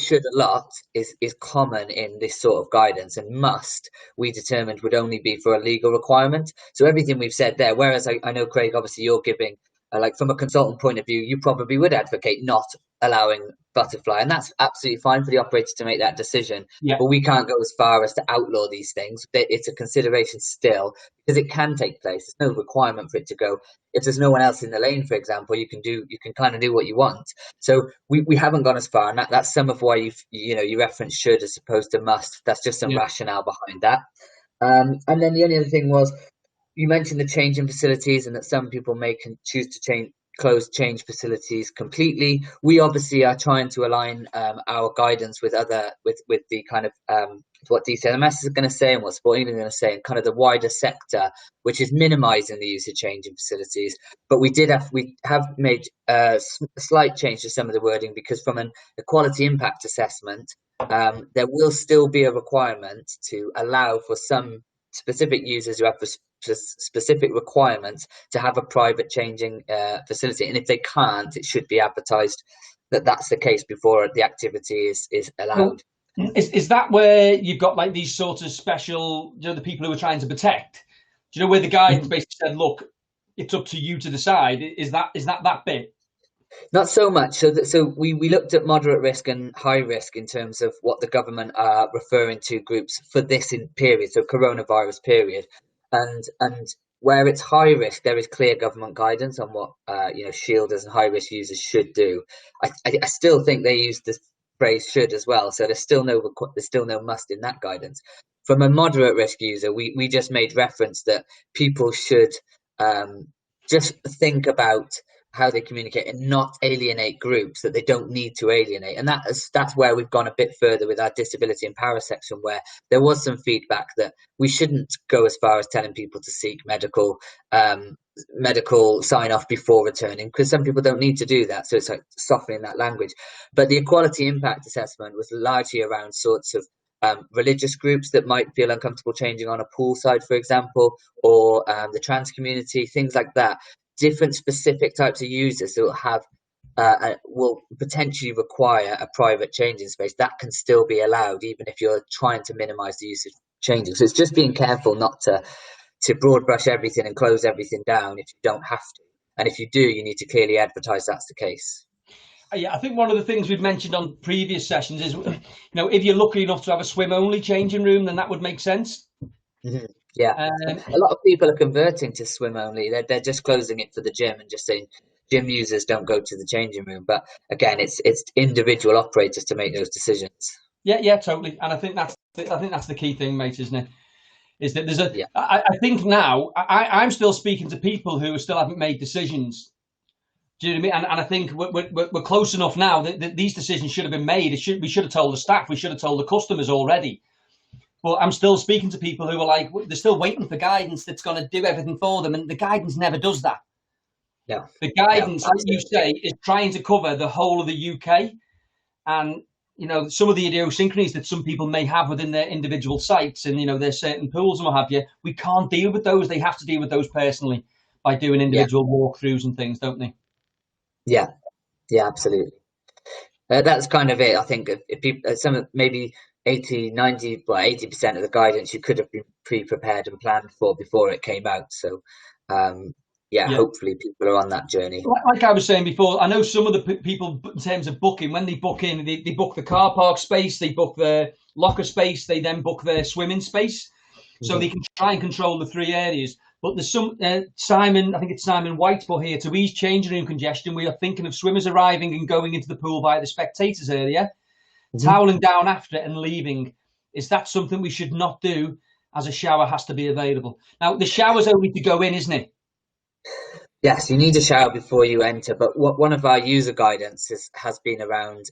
Speaker 3: should a lot is common in this sort of guidance, and must we determined would only be for a legal requirement. So everything we've said there, whereas I know, Craig, obviously you're giving like from a consultant point of view, you probably would advocate not allowing butterfly, and that's absolutely fine for the operator to make that decision. But we can't go as far as to outlaw these things. It's a consideration still, because it can take place. There's no requirement for it to go. If there's no one else in the lane, for example, you can kind of do what you want. So we haven't gone as far, and that's some of why you reference should as opposed to must. That's just some rationale behind that. And then the only other thing was, you mentioned the change in facilities, and that some people may choose to change facilities completely. We obviously are trying to align our guidance with the kind of what DCLMS is going to say and what Sport England is going to say, and kind of the wider sector, which is minimising the use of change in facilities. But we have made a slight change to some of the wording, because from an equality impact assessment, there will still be a requirement to allow for some specific users who have specific requirements to have a private changing facility, and if they can't, it should be advertised that that's the case before the activity is allowed.
Speaker 1: Is that where you've got like these sort of special, the people who are trying to protect? Do you know where the guidance basically said, look, it's up to you to decide? Is that bit?
Speaker 3: Not so much. So we looked at moderate risk and high risk in terms of what the government are referring to groups for this period, so coronavirus period, and where it's high risk, there is clear government guidance on what shielders and high risk users should do. I still think they use the phrase should as well, so there's still no must in that guidance. From a moderate risk user, we just made reference that people should just think about how they communicate and not alienate groups that they don't need to alienate. And that's where we've gone a bit further with our disability and power section, where there was some feedback that we shouldn't go as far as telling people to seek medical sign off before returning, because some people don't need to do that. So it's like softening that language. But the equality impact assessment was largely around sorts of religious groups that might feel uncomfortable changing on a poolside, for example, or the trans community, things like that. Different specific types of users that will potentially require a private changing space that can still be allowed, even if you're trying to minimize the use of changing. So it's just being careful not to broad brush everything and close everything down if you don't have to. And if you do, you need to clearly advertise that's the case.
Speaker 1: Yeah, I think one of the things we've mentioned on previous sessions is, if you're lucky enough to have a swim-only changing room, then that would make sense.
Speaker 3: Mm-hmm. Yeah, a lot of people are converting to swim only. They're just closing it for the gym and just saying gym users don't go to the changing room. But again, it's individual operators to make those decisions. Yeah,
Speaker 1: totally. And I think that's the key thing, mate, isn't it? Is that there's I think now I'm still speaking to people who still haven't made decisions. Do you know what I mean? And I think we're close enough now that these decisions should have been made. We should have told the staff. We should have told the customers already. But I'm still speaking to people who are like, they're still waiting for guidance that's going to do everything for them. And the guidance never does that.
Speaker 3: No.
Speaker 1: The guidance, as you say, is trying to cover the whole of the UK. And you know, some of the idiosyncrasies that some people may have within their individual sites and, you know, there's certain pools and what have you, we can't deal with those. They have to deal with those personally by doing individual walkthroughs and things, don't they?
Speaker 3: Yeah, yeah, absolutely. That's kind of it. I think if people, maybe 80, 90, well, 80% of the guidance you could have been pre-prepared and planned for before it came out. So, yeah, hopefully people are on that journey.
Speaker 1: Like I was saying before, I know some of the people, in terms of booking, when they book in, they book the car park space, they book the locker space, they then book their swimming space. So they can try and control the 3 areas. But there's some, Simon, I think it's Simon White, but here, to ease changing room congestion, we are thinking of swimmers arriving and going into the pool via the spectators area, toweling down after and leaving. Is that something we should not do, as a shower has to be available? Now, the shower's only to go in, isn't it?
Speaker 3: Yes, you need a shower before you enter. But one of our user guidance has been around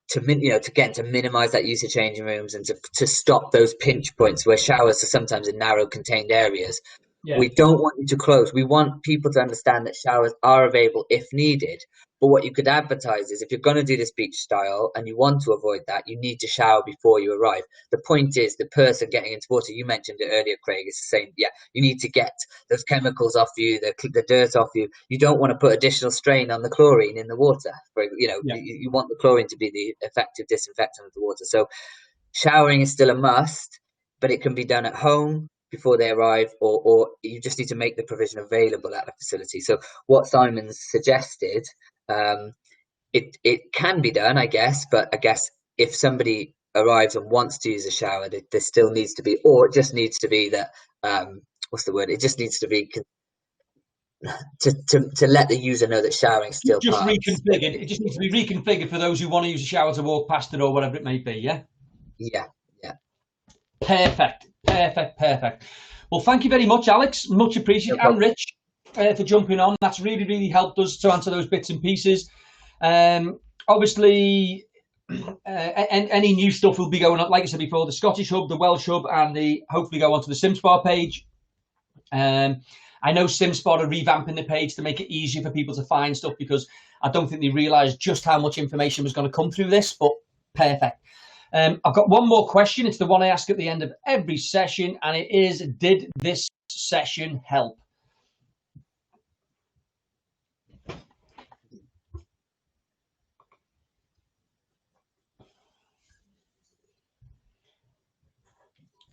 Speaker 3: to minimize that use of changing rooms and to stop those pinch points where showers are sometimes in narrow contained areas. Yeah. We don't want you to close. We want people to understand that showers are available if needed. But what you could advertise is, if you're going to do this beach style and you want to avoid that, you need to shower before you arrive. The point is, the person getting into water, you mentioned it earlier, Craig, is saying, yeah, you need to get those chemicals off you, the dirt off you. You don't want to put additional strain on the chlorine in the water. You want the chlorine to be the effective disinfectant of the water. So showering is still a must, but it can be done at home before they arrive, or you just need to make the provision available at the facility. So what Simon's suggested, it can be done, I guess, but I guess if somebody arrives and wants to use a shower, there still needs to be, or it just needs to be that, what's the word? It just needs to be to let the user know that showering is still
Speaker 1: just reconfigured. It just needs to be reconfigured for those who want to use a shower to walk past it or whatever it may be. Yeah.
Speaker 3: Yeah.
Speaker 1: Perfect. Well, thank you very much, Alex. Much appreciated, and Rich, for jumping on. That's really, really helped us to answer those bits and pieces. Obviously, any new stuff will be going on, like I said before, the Scottish Hub, the Welsh Hub, and hopefully go onto the SimSpot page. I know SimSpot are revamping the page to make it easier for people to find stuff, because I don't think they realised just how much information was going to come through this, but perfect. I've got one more question. It's the one I ask at the end of every session, and it is, did this session help?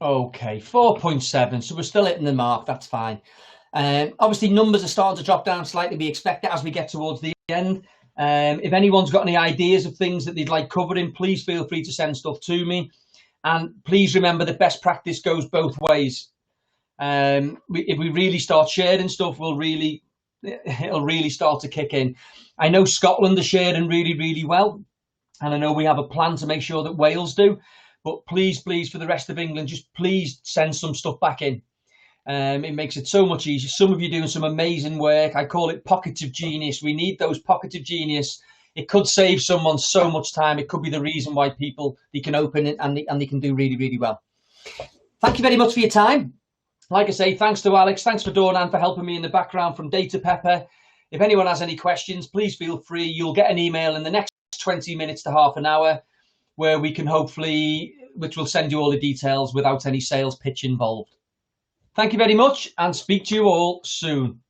Speaker 1: Okay, 4.7. So we're still hitting the mark. That's fine. Obviously, numbers are starting to drop down slightly. We expect it as we get towards the end. If anyone's got any ideas of things that they'd like covering, please feel free to send stuff to me. And please remember that best practice goes both ways. If we really start sharing stuff, it'll really start to kick in. I know Scotland are sharing really, really well. And I know we have a plan to make sure that Wales do. But please, for the rest of England, just please send some stuff back in. It makes it so much easier. Some of you doing some amazing work. I call it pockets of genius. We need those pockets of genius. It could save someone so much time. It could be the reason why they can open it and they can do really, really well. Thank you very much for your time. Like I say, thanks to Alex. Thanks for Dornan for helping me in the background from Data Pepper. If anyone has any questions, please feel free. You'll get an email in the next 20 minutes to half an hour where we can which will send you all the details without any sales pitch involved. Thank you very much, and speak to you all soon.